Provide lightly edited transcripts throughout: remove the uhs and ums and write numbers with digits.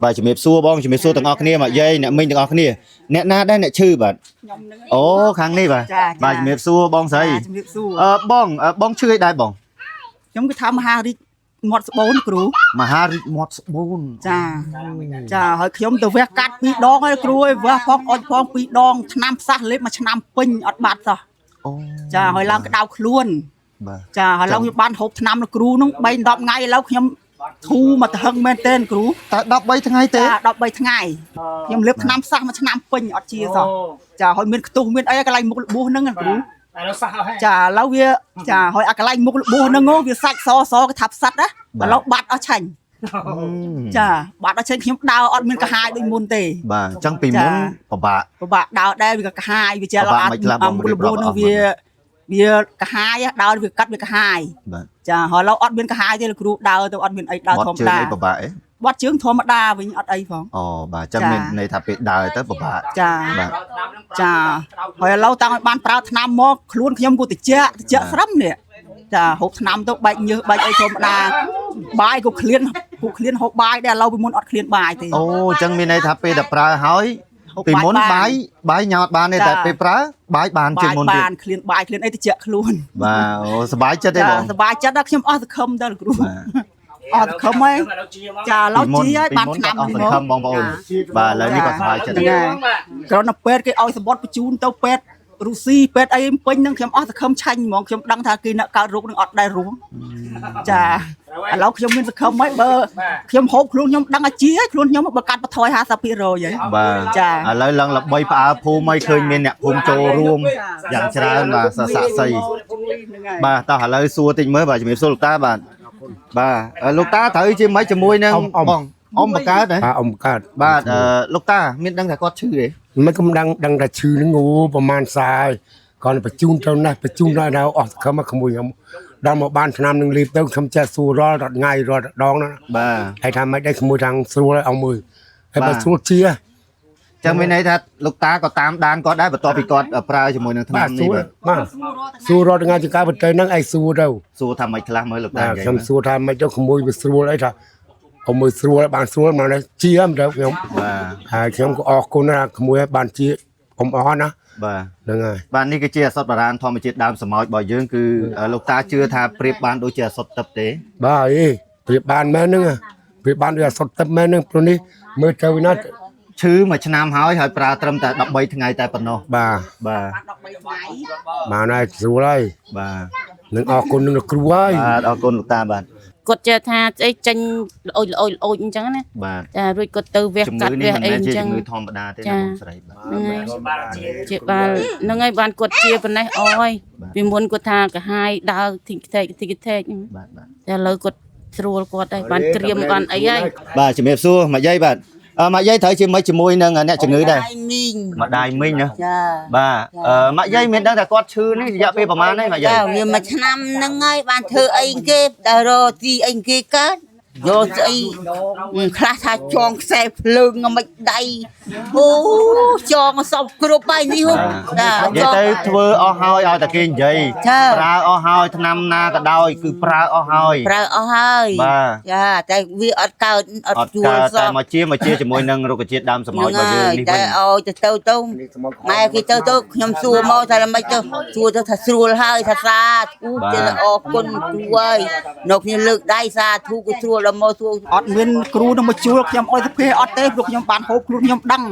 bà chỉ mẹp xua bong chỉ mẹp xua từng ngọc kia mà dây nè mình từng ngọc kia nè na đây nè chư bà ố kháng đi bà chỉ mẹp xua bong sấy bong chưa đây bong giống cái tham ha đi một bốn cừu mà ha một bốn chà hỏi giống từ ve cắt pi đong ấy cừu ấy ve phong pi đong năm sát lấy mà năm pin ọt bát rồi chà hỏi làm cái đau luôn chà hỏi lâu ban hộp năm là cừu nó bay đập ngay lâu nhóm thu mà hưng men tên cừu ta đập bay thằng ngày té đập bay thằng ngày nhóm liệp năm sát mà năm pin ọt chia rồi chà hỏi miền tu miền ấy cái lạnh một búa nâng cừu chà lâu kia chà hỏi cái lạnh một búa nâng ngô kia sạch so cái tháp sắt á và lâu bát ở chành chà bát ở trên nhóm đào ọt miền cả hai đôi môn tề bà chẳng pin muốn bà đào đây vì cả hai vì chà lo ăn một búa nó vì cả hai á đào vì cắt vì cả hai chà hỏi lâu ọt miền cả hai thì là cừu đào tôi ọt miền ấy đào thom đà bắt chướng thom đà với ọt ấy phong bà chẳng miền này tháp bị đào tới bà chà hỏi lâu tao ban prao tham mò luôn nhóm của tiệt chợ sắm nè chà hộp tham tôi bệnh như bệnh ấy thom đà bài của clean hộp bài để lâu bị muốn ọt clean bài thì chẳng miền này tháp bị đập ra hỏi vì muốn bái nhọt bàn này tại prá bái bàn trên môn bàn clean bài clean ấy tiệt luôn và bái chất đấy bọn bái chất đó nhóm ọt không đó là không ấy chà lâu chi ấy ban tham không bong bóng và lời đi còn bái chất này còn nó pet cái oi support chun tao pet Rusi pet ấy pin năng nhóm không chanh mong nhóm đăng thà kia nợ cao rút năng ọt đai ruộng chà lâu nhóm mình không mấy bơ nhóm hộp luôn nhóm đăng ở chia luôn nhóm bậc cát thôi ha sao rồi vậy chà lời lần là bay phá phù mấy khơi miền nè phù trồ ruộng dạng trà và xạ xây bà tao hả lời xua tình mới bà chỉ biết xua lục ta bà lục ta thấy chứ mấy chấm môi nè ông bà cá đấy ông cá bà lục ta miền đăng thà có chữ đấy mấy cũng đăng là chữ nó nguประมาณ sai còn phải chun trong này phải chun ra đâu không mà không mùi không đang một ban nămนึงรีบต้องทำจะสู้รอดง่ายรอดดองนะไอ้ทำไม่ได้ขโมยทางสู้แล้วเอามือไอ้มาสู้เชียจังไม่ไหนทัดลูกตาก็ตามดังก็ได้แบบต่อปีกอดปลาจมูกนึงทำนี่มาสู้รอดง่ายจะกลายเป็นใจนั่งไอ้สู้เร็วสู้ทำไม่คลาmớiลูกตาทำสู้ทำไม่เจ้าขโมยไปสู้ไอ้ท่าเอามือสู้บานสู้มาเลยเชียมเร็วខ្ញុំខ្ញុំក៏អរគុណណាក្មួយបានជាអមអរណាបាទហ្នឹងហើយបាទនេះគឺជាអសតបារាណធម្មជាតិដើមសម្ោចរបស់យើងគឺលោកតាជឿថាប្រៀបបានដូចជាអសតទឹកទេបាទអីប្រៀបបានមែនហ្នឹងប្រៀបបានដូចអសតទឹកមែនហ្នឹងព្រោះនេះមើលទៅណាឈឺមួយឆ្នាំហើយប្រើត្រឹមតែ13ថ្ងៃតែប៉ុណ្ណោះបាទបានហើយស្រួលហើយបាទនឹងអរគុណនឹងគ្រូហើយបាទអរគុណលោកតាបាទគាត់ចេះថាអីចេញអូយអញ្ចឹងណាចារួចគាត់ទៅវះកាត់វះអីអញ្ចឹងជំងឺធម្មតាទេណាបងស្រីបាទជាបាល់ហ្នឹងហើយបានគាត់ជាប៉ុណ្ណេះអស់ពីមុនគាត់ថាកាហាយដើរធីកថេកបាទតែឥឡូវគាត់ស្រួលគាត់ហើយបានត្រៀមបានអីហើយបាទជំរាបសួរមកយាយបាទមកយាយត្រូវជាមួយនឹងអ្នកជំងឺដែរម្ដាយមីងណាបាទមកយាយមានដឹងថាគាត់ឈឺនេះរយៈពេលប្រហែលហើយមកយាយវាមួយឆ្នាំហ្នឹងហើយបានធ្វើអីគេដល់រទីអីគេកើតយកស្អីខ្លះថាចងខ្សែភ្លើងមិនដៃអូចងសពគ្រប់ហើយនេះនិយាយទៅធ្វើអស់ហើយឲ្យតែគេនិយាយប្រើអស់ហើយឆ្នាំណាក៏ដោយគឺប្រើអស់ហើយបាទចាតែវាអត់កើតអត់ជួលសោះតែមកជាជាមួយនឹងរុក្ខជាតិដើមសម្ោចរបស់យើងនេះតែឲ្យទៅម៉ែគេទៅខ្ញុំសួរមកថាមិនទៅសួរទៅថាស្រួលហើយថាសាធុចេះអរគុណគ្រូហើយនៅគ្នាលើកដៃសាធុក៏ស្រួលមកសួរអត់មានគ្រូនឹងមកជួលខ្ញុំអុយទៅអត់ទេព្រោះខ្ញុំបានហូបខ្លួនខ្ញុំដឹង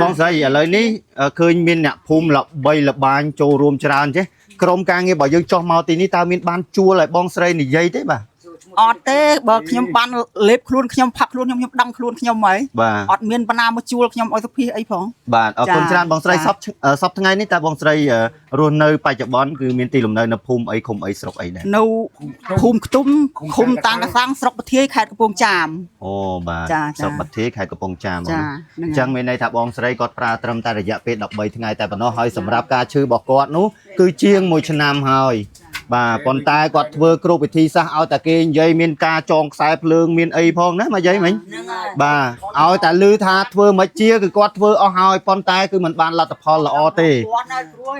បងស្រីឥឡូវនេះឃើញមានអ្នកភូមិល្បីល្បាញចូលរួមច្រើនចេះក្រុមការងាររបស់យើងចុះមកទីនេះតើមានបានជួលឲ្យបងស្រីនិយាយទេបាទអត់ទេបើខ្ញុំបានលេបខ្លួនខ្ញុំផាក់ខ្លួនខ្ញុំដឹងខ្លួនខ្ញុំហើយអត់មានបណ្ណាមកជួលខ្ញុំឲ្យសុភីអីផងបាទអរគុណច្រើនបងស្រីសពថ្ងៃនេះតើបងស្រីរស់នៅបច្ចុប្បន្នគឺមានទីលំនៅនៅភូមិអីឃុំអីស្រុកអីដែរនៅភូមិខ្ទុំឃុំតាំងកសាំងស្រុកបធាយខេត្តកំពង់ចាមអូបាទស្រុកបធាយខេត្តកំពង់ចាមអញ្ចឹងមានន័យថាបងស្រីគាត់ប្រើត្រឹមតែរយៈពេល13ថ្ងៃតែប៉ុណ្ណោះហើយសម្រាប់ការឈឺរបស់គាត់នោះគឺជាង1ឆ្នាំហើយបាទប៉ុន្តែគាត់ធ្វើគ្រប់វិធីសាស្ត្រឲ្យតែគេនិយាយមានការចងខ្សែភ្លើងមានអីផងណាមកយាយមិញបាទឲ្យតែលឺថាធ្វើមិនជាគឺគាត់ធ្វើអស់ហើយប៉ុន្តែគឺមិនបានលទ្ធផលល្អទេ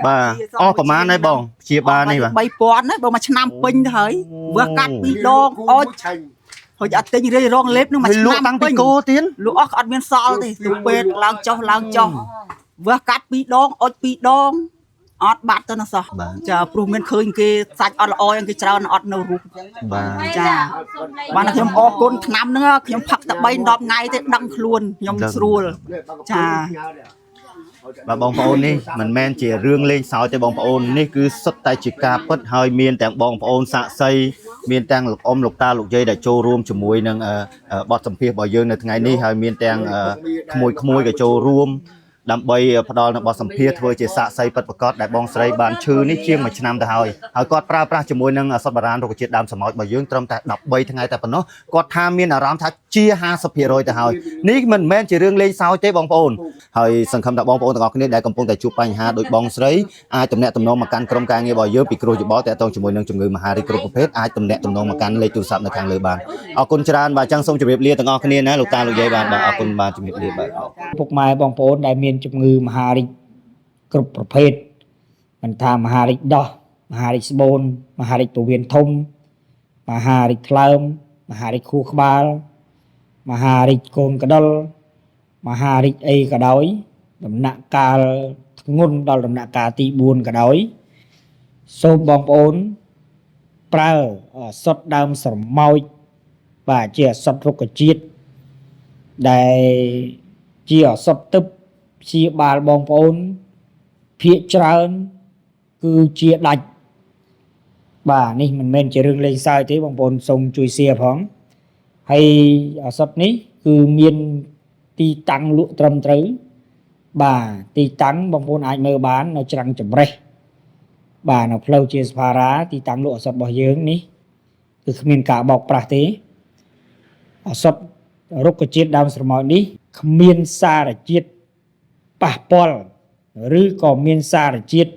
បាទអស់ប្រមាណហើយបងព្យាបាលនេះបាទ3000ហើយបើមួយឆ្នាំពេញទៅហើយវាកាត់2ដងអត់ hồi giờ tính đi rong lép nó mà lúa tăng pi cô tiến lúa ọt miên sọ thì tụ bệt lang cho vừa cắt pi đong ọt pi đong ọt bát cho nó sọ chả pru miên khơi cái sạch ọt là oi cái trâu nó ọt nâu rú chả bạn là thêm ọt côn năm nữa thêm phật tập bay đọp ngay thế đăng luôn nhom srul chả បាទបងប្អូននេះមិនមែនជារឿងលេងសើចទេបងប្អូននេះគឺសុទ្ធតែជាការពិតហើយមានទាំងបងប្អូនសាក់សីមានទាំងលោកអ៊ំលោកតាលោកយាយដែលចូលរួមជាមួយនឹងបទសម្ភាសន៍របស់យើងនៅថ្ងៃនេះហើយមានទាំងក្មួយក៏ចូលរួមដើម្បីផ្ដល់នៅបទសម្ភាសន៍ធ្វើជាសាក់សីពិតប្រាកដដែលបងស្រីបានឈឺនេះជាង1ឆ្នាំទៅហើយគាត់ប្រើប្រាស់ជាមួយនឹងសត្វបារាណរុក្ខជាតិដើមសំោចរបស់យើងត្រឹមតែ13ថ្ងៃតែប៉ុណ្ណោះគាត់ថាមានអារម្មណ៍ថាជា 50% ទៅហើយនេះមិនមែនជារឿងលេងសើចទេបងប្អូនហើយសង្ឃឹមថាបងប្អូនទាំងអស់គ្នាដែលកំពុងតែជួបបញ្ហាដូចបងស្រីអាចទំនាក់ទំនងមកកាន់ក្រុមការងាររបស់យើងពីគ្រោះយោបល់ទាក់ទងជាមួយនឹងជំងឺមហារីកគ្រប់ប្រភេទអាចទំនាក់ទំនងមកកាន់លេខទូរស័ព្ទនៅខាងលើបានអរគុណច្រើនបាទអញ្ចឹងសូមជម្រាបលាទាំងអស់គ្នាណាលោកតាលោកយាយបាទអរគុណបាទជម្រាបលាបាទពុកម៉ែបងប្អូនដែលមានជំងឺមហារីកគ្រប់ប្រភេទមិនថាមហារីកដោះមហារីកស្បូនមហារីកពោះវៀនធំមហារីកថ្លើមមហារីកខួរក្បាលមហារីកកូនកដុលមហារីកអីក៏ដោយដំណាក់កាលធ្ងន់ដល់ដំណាក់កាលទី4ក៏ដោយសូមបងប្អូនប្រើសុទ្ធដើមស្រមោចបាទជាសុទ្ធរុក្ខជាតិដែលជាសុទ្ធទឹកព្យាបាលបងប្អូនភាគច្រើនគឺជាដាច់បាទនេះមិនមែនជារឿងលេងសើចទេបងប្អូនសូមជួយshareផងហើយសុទ្ធនេះគឺមានទីតាំងលក់ត្រឹមត្រូវបាទទីតាំងបងប្អូនអាចមើលបាននៅច្រាំងចម្រេះបាទនៅផ្លូវជាស្វារាទីតាំងលក់ឱសថរបស់យើងនេះគឺគ្មានការបោកប្រាស់ទេឱសថរុក្ខជាតិដើមស្រមោចនេះគ្មានសារជាតិប៉ះពាល់ឬក៏មានសារជាតិ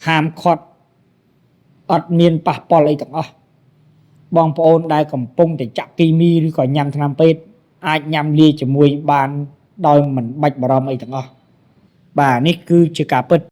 ហាមឃាត់អត់មានប៉ះពាល់អីទាំងអស់បងប្អូនដែលកំពុងតែចាក់គីមីឬក៏ញ៉ាំថ្នាំពេទ្យអាចញ៉ាំលាយជាមួយបានដោយមិនបាច់បារម្ភអីទាំងអស់បាទនេះគឺជាការពិត